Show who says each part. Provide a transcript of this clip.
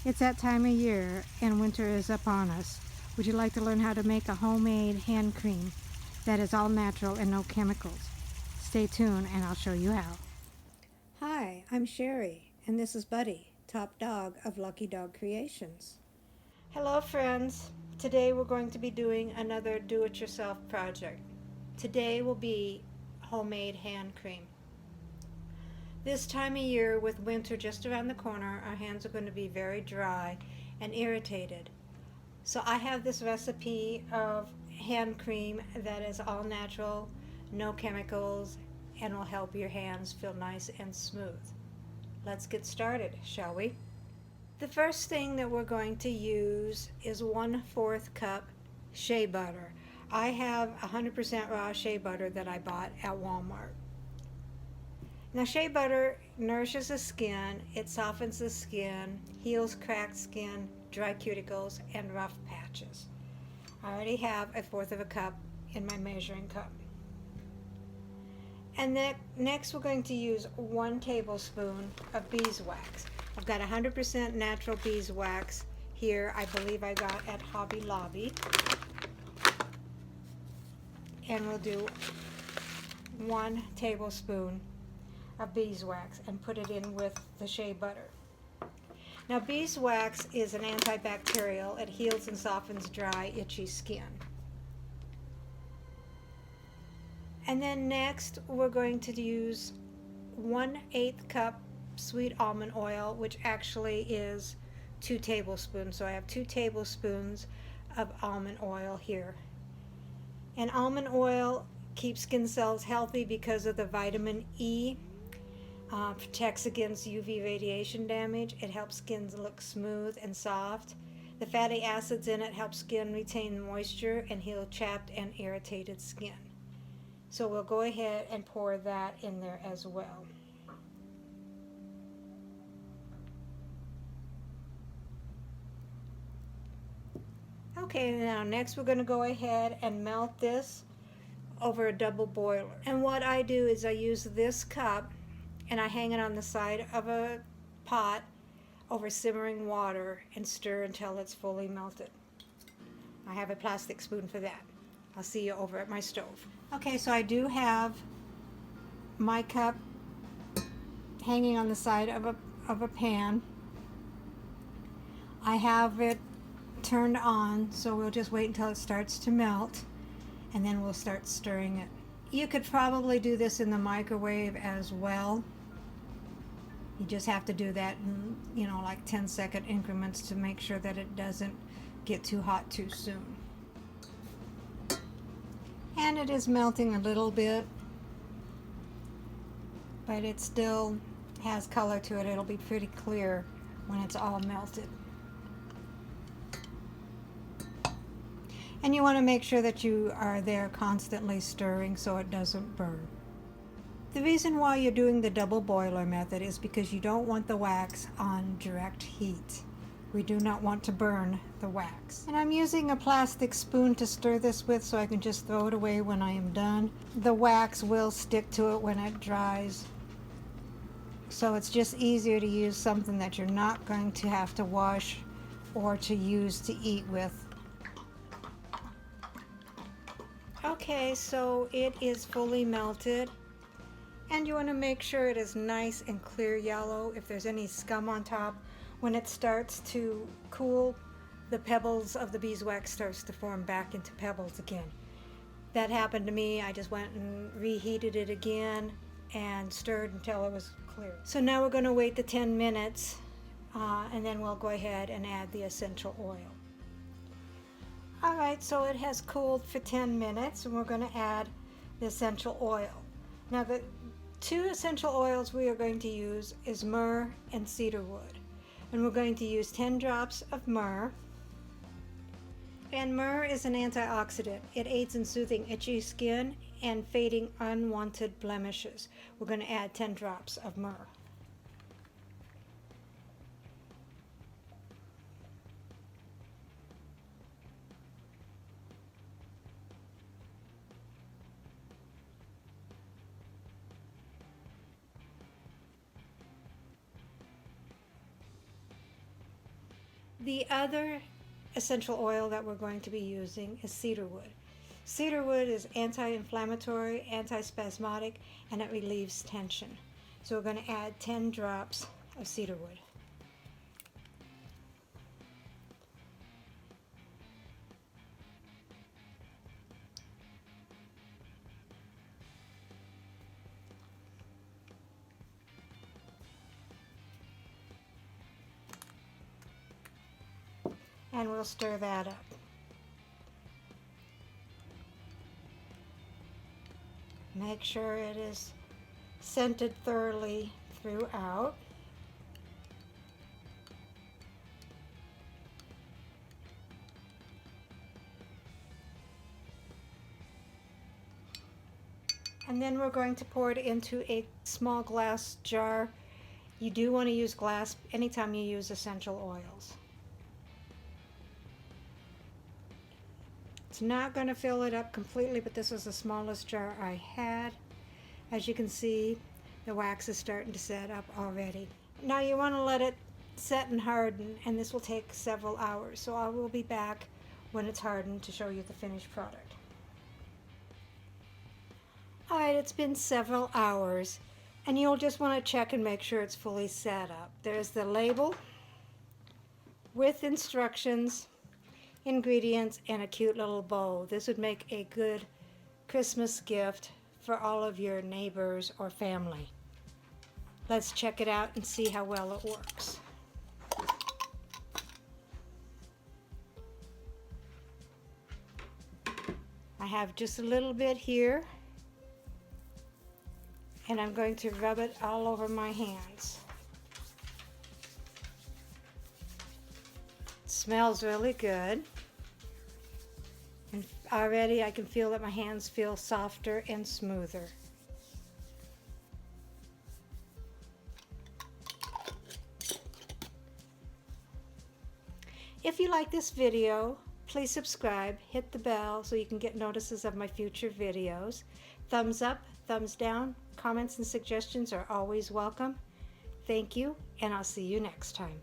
Speaker 1: It's that time of year and winter is upon us. Would you like to learn how to make a homemade hand cream that is all natural and no chemicals? Stay tuned and I'll show you how. Hi, I'm Sherry and this is Buddy, top dog of Lucky Dog Creations. Hello friends. Today we're going to be doing another do-it-yourself project. Today will be homemade hand cream. This time of year, with winter just around the corner, our hands are going to be very dry and irritated. So I have this recipe of hand cream that is all natural, no chemicals, and will help your hands feel nice and smooth. Let's get started, shall we? The first thing that we're going to use is 1/4 cup shea butter. I have 100% raw shea butter that I bought at Walmart. Now, shea butter nourishes the skin, it softens the skin, heals cracked skin, dry cuticles, and rough patches. I already have 1/4 cup in my measuring cup. And then next we're going to use 1 tablespoon of beeswax. I've got 100% natural beeswax here. I believe I got at Hobby Lobby. And we'll do 1 tablespoon of beeswax and put it in with the shea butter. Now, beeswax is an antibacterial. It heals and softens dry, itchy skin. And then next we're going to use 1/8 cup sweet almond oil, which actually is 2 tablespoons. So I have 2 tablespoons of almond oil here. And almond oil keeps skin cells healthy because of the vitamin E. Protects against UV radiation damage. It helps skin look smooth and soft. The fatty acids in it help skin retain moisture and heal chapped and irritated skin. So we'll go ahead and pour that in there as well. Okay, now next we're going to go ahead and melt this over a double boiler. And what I do is I use this cup and I hang it on the side of a pot over simmering water and stir until it's fully melted. I have a plastic spoon for that. I'll see you over at my stove. Okay, so I do have my cup hanging on the side of a pan. I have it turned on, so we'll just wait until it starts to melt and then we'll start stirring it. You could probably do this in the microwave as well. You just have to do that in, like 10-second increments to make sure that it doesn't get too hot too soon. And it is melting a little bit, but it still has color to it. It'll be pretty clear when it's all melted. And you want to make sure that you are there constantly stirring so it doesn't burn. The reason why you're doing the double boiler method is because you don't want the wax on direct heat. We do not want to burn the wax. And I'm using a plastic spoon to stir this with so I can just throw it away when I am done. The wax will stick to it when it dries. So it's just easier to use something that you're not going to have to wash or to use to eat with. Okay, so it is fully melted. And you want to make sure it is nice and clear yellow. If there's any scum on top, when it starts to cool, the pebbles of the beeswax starts to form back into pebbles again. That happened to me. I just went and reheated it again and stirred until it was clear. So now we're going to wait the 10 minutes and then we'll go ahead and add the essential oil. Alright, so it has cooled for 10 minutes and we're going to add the essential oil. Now the 2 essential oils we are going to use is myrrh and cedarwood. And we're going to use 10 drops of myrrh. And myrrh is an antioxidant. It aids in soothing itchy skin and fading unwanted blemishes. We're going to add 10 drops of myrrh. The other essential oil that we're going to be using is cedarwood. Cedarwood is anti-inflammatory, anti-spasmodic, and it relieves tension. So we're going to add 10 drops of cedarwood. And we'll stir that up. Make sure it is scented thoroughly throughout. And then we're going to pour it into a small glass jar. You do want to use glass anytime you use essential oils. It's not going to fill it up completely, but this was the smallest jar I had. As you can see, the wax is starting to set up already. Now you want to let it set and harden, and this will take several hours. So I will be back when it's hardened to show you the finished product. Alright, it's been several hours, and you'll just want to check and make sure it's fully set up. There's the label with instructions, ingredients, and a cute little bow. This would make a good Christmas gift for all of your neighbors or family. Let's check it out and see how well it works. I have just a little bit here, and I'm going to rub it all over my hands. It smells really good. And already I can feel that my hands feel softer and smoother. If you like this video, please subscribe, hit the bell so you can get notices of my future videos. Thumbs up, thumbs down, comments and suggestions are always welcome. Thank you, and I'll see you next time.